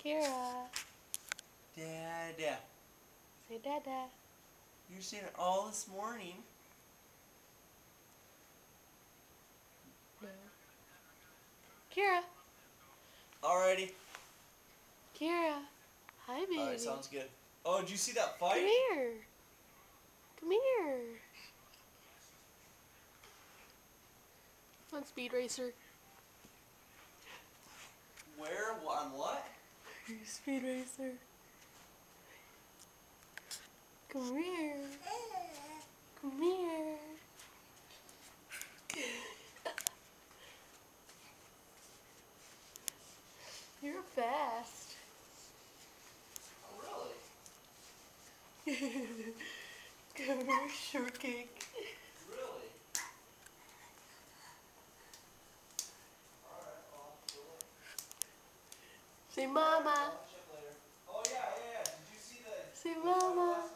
Kira. Dada. Say Dada. You're saying it all this morning. No. Kira. Alrighty. Kira. Hi, baby. Alright, sounds good. Oh, did you see that Come fight? here. Come here. On Speed Racer. Where? On what? Speed Racer. Come here. Come here. You're fast. Oh, Come here, shortcake. really? Alright, well, Say mama. I'll check later. Oh, yeah. Did you see the... Say mama.